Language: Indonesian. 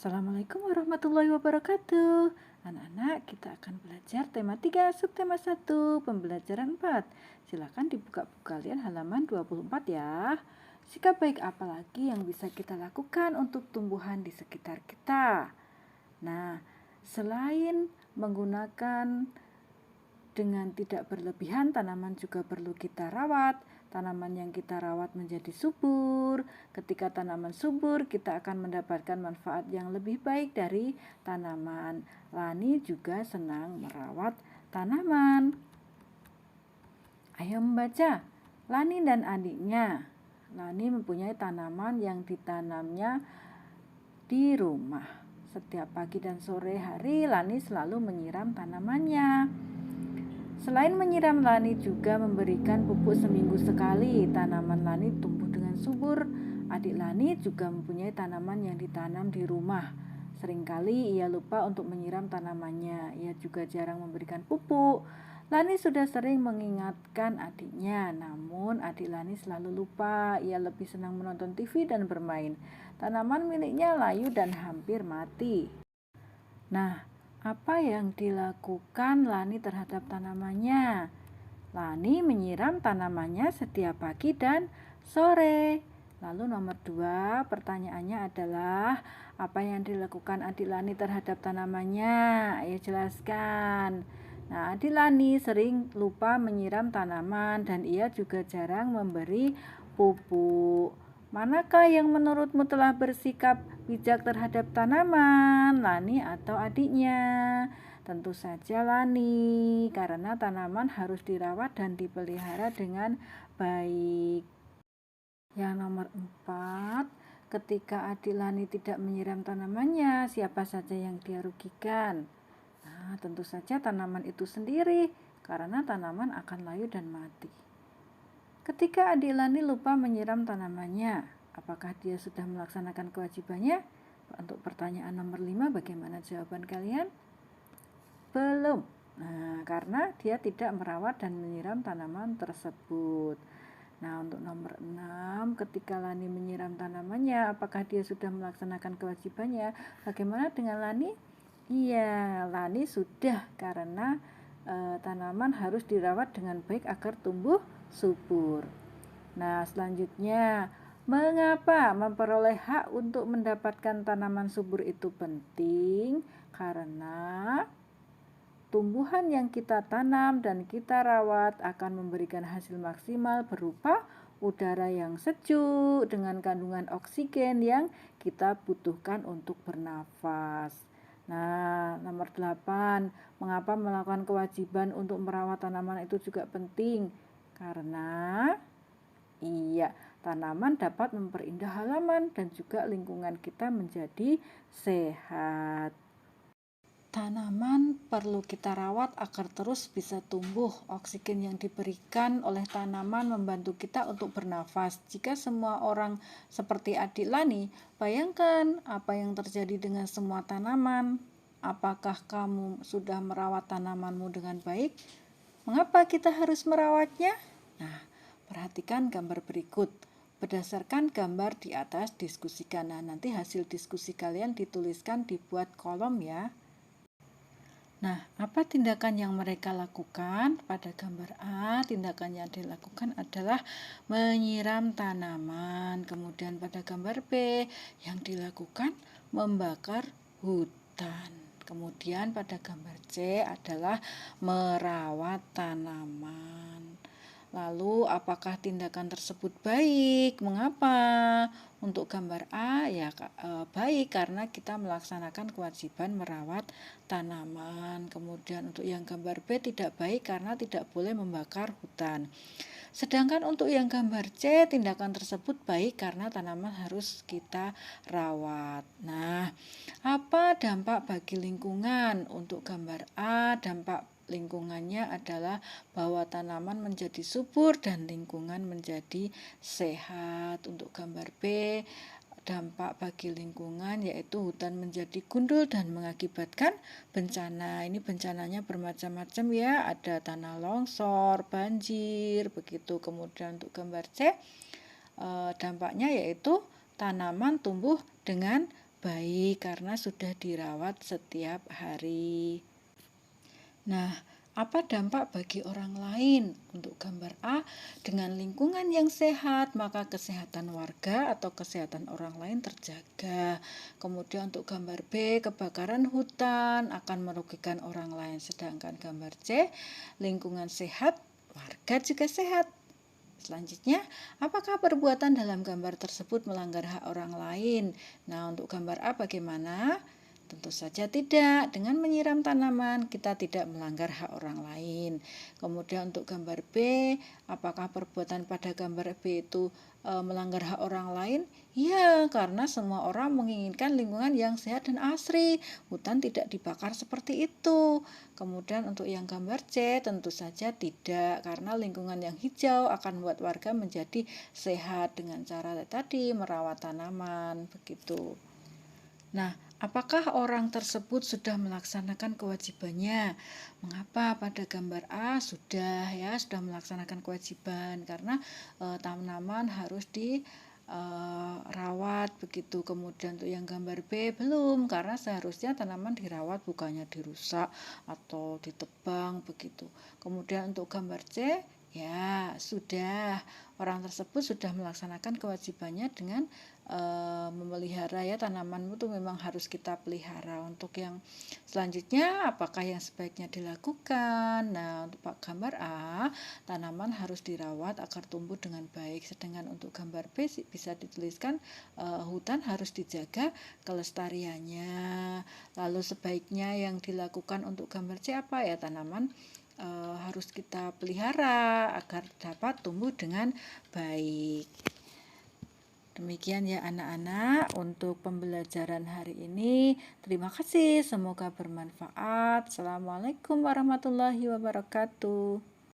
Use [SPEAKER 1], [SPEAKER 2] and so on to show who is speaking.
[SPEAKER 1] Assalamualaikum warahmatullahi wabarakatuh. Anak-anak, kita akan belajar tema 3, subtema 1, pembelajaran 4. Silakan dibuka buku kalian halaman 24 ya. Sikap baik apa lagi yang bisa kita lakukan untuk tumbuhan di sekitar kita? Nah, selain menggunakan dengan tidak berlebihan, tanaman juga perlu kita rawat. Tanaman yang kita rawat menjadi subur. Ketika tanaman subur, kita akan mendapatkan manfaat yang lebih baik dari tanaman. Lani juga senang merawat tanaman. Ayo membaca. Lani dan adiknya. Lani mempunyai tanaman yang ditanamnya di rumah. Setiap pagi dan sore hari, Lani selalu menyiram tanamannya. Selain menyiram, Lani juga memberikan pupuk seminggu sekali. Tanaman Lani tumbuh dengan subur. Adik Lani juga mempunyai tanaman yang ditanam di rumah. Seringkali ia lupa untuk menyiram tanamannya. Ia juga jarang memberikan pupuk. Lani sudah sering mengingatkan adiknya, namun adik Lani selalu lupa. Ia lebih senang menonton TV dan bermain. Tanaman miliknya layu dan hampir mati. Nah, apa yang dilakukan Lani terhadap tanamannya? Lani menyiram tanamannya setiap pagi dan sore. Lalu nomor 2, pertanyaannya adalah apa yang dilakukan adik Lani terhadap tanamannya? Ayo jelaskan. Nah, adik Lani sering lupa menyiram tanaman dan ia juga jarang memberi pupuk. Manakah yang menurutmu telah bersikap bijak terhadap tanaman, Lani atau adiknya? Tentu saja Lani, karena tanaman harus dirawat dan dipelihara dengan baik. Yang nomor 4, ketika adik Lani tidak menyiram tanamannya, siapa saja yang dia rugikan? Nah, tentu saja tanaman itu sendiri, karena tanaman akan layu dan mati. Ketika adik Lani lupa menyiram tanamannya, apakah dia sudah melaksanakan kewajibannya? Untuk pertanyaan nomor 5, bagaimana jawaban kalian? Belum. Nah, karena dia tidak merawat dan menyiram tanaman tersebut. Nah, untuk nomor 6, ketika Lani menyiram tanamannya, apakah dia sudah melaksanakan kewajibannya? Bagaimana dengan Lani? Iya, Lani sudah, karena tanaman harus dirawat dengan baik agar tumbuh subur. Nah, selanjutnya, mengapa memperoleh hak untuk mendapatkan tanaman subur itu penting? Karena tumbuhan yang kita tanam dan kita rawat akan memberikan hasil maksimal berupa udara yang sejuk dengan kandungan oksigen yang kita butuhkan untuk bernafas. Nah, nomor 8, mengapa melakukan kewajiban untuk merawat tanaman itu juga penting? Karena tanaman dapat memperindah halaman dan juga lingkungan kita menjadi sehat. Tanaman perlu kita rawat agar terus bisa tumbuh. Oksigen yang diberikan oleh tanaman membantu kita untuk bernafas. Jika semua orang seperti adik Lani, bayangkan apa yang terjadi dengan semua tanaman. Apakah kamu sudah merawat tanamanmu dengan baik? Mengapa kita harus merawatnya? Nah, perhatikan gambar berikut. Berdasarkan gambar di atas, diskusikan. Nah, nanti hasil diskusi kalian dituliskan dibuat kolom ya. Nah, apa tindakan yang mereka lakukan? Pada gambar A, tindakan yang dilakukan adalah menyiram tanaman. Kemudian pada gambar B, yang dilakukan membakar hutan. Kemudian pada gambar C adalah merawat tanaman. Lalu apakah tindakan tersebut baik? Mengapa? Untuk gambar A ya baik karena kita melaksanakan kewajiban merawat tanaman. Kemudian untuk yang gambar B tidak baik karena tidak boleh membakar hutan. Sedangkan untuk yang gambar C, tindakan tersebut baik karena tanaman harus kita rawat. Nah, apa dampak bagi lingkungan? Untuk gambar A, dampak lingkungannya adalah bahwa tanaman menjadi subur dan lingkungan menjadi sehat. Untuk gambar B, dampak bagi lingkungan yaitu hutan menjadi gundul dan mengakibatkan bencana. Ini bencananya bermacam-macam ya, ada tanah longsor, banjir, begitu. Kemudian untuk gambar C, dampaknya yaitu tanaman tumbuh dengan baik karena sudah dirawat setiap hari. Nah, apa dampak bagi orang lain? Untuk gambar A, dengan lingkungan yang sehat, maka kesehatan warga atau kesehatan orang lain terjaga. Kemudian untuk gambar B, kebakaran hutan akan merugikan orang lain. Sedangkan gambar C, lingkungan sehat, warga juga sehat. Selanjutnya, apakah perbuatan dalam gambar tersebut melanggar hak orang lain? Nah, untuk gambar A bagaimana? Tentu saja tidak. Dengan menyiram tanaman, kita tidak melanggar hak orang lain. Kemudian untuk gambar B, apakah perbuatan pada gambar B itu melanggar hak orang lain? Ya, karena semua orang menginginkan lingkungan yang sehat dan asri. Hutan tidak dibakar seperti itu. Kemudian untuk yang gambar C, tentu saja tidak, karena lingkungan yang hijau akan membuat warga menjadi sehat dengan cara tadi merawat tanaman, begitu. Nah, apakah orang tersebut sudah melaksanakan kewajibannya? Mengapa pada gambar A sudah melaksanakan kewajiban karena tanaman harus dirawat begitu. Kemudian untuk yang gambar B belum karena seharusnya tanaman dirawat bukannya dirusak atau ditebang begitu. Kemudian untuk gambar C ya sudah, orang tersebut sudah melaksanakan kewajibannya dengan memelihara tanaman itu memang harus kita pelihara. Untuk yang selanjutnya apakah yang sebaiknya dilakukan? Nah, untuk gambar A, tanaman harus dirawat agar tumbuh dengan baik. Sedangkan untuk gambar B bisa dituliskan hutan harus dijaga kelestariannya. Lalu sebaiknya yang dilakukan untuk gambar C apa ya? Tanaman harus kita pelihara agar dapat tumbuh dengan baik. Demikian ya anak-anak untuk pembelajaran hari ini. Terima kasih, semoga bermanfaat. Assalamualaikum warahmatullahi wabarakatuh.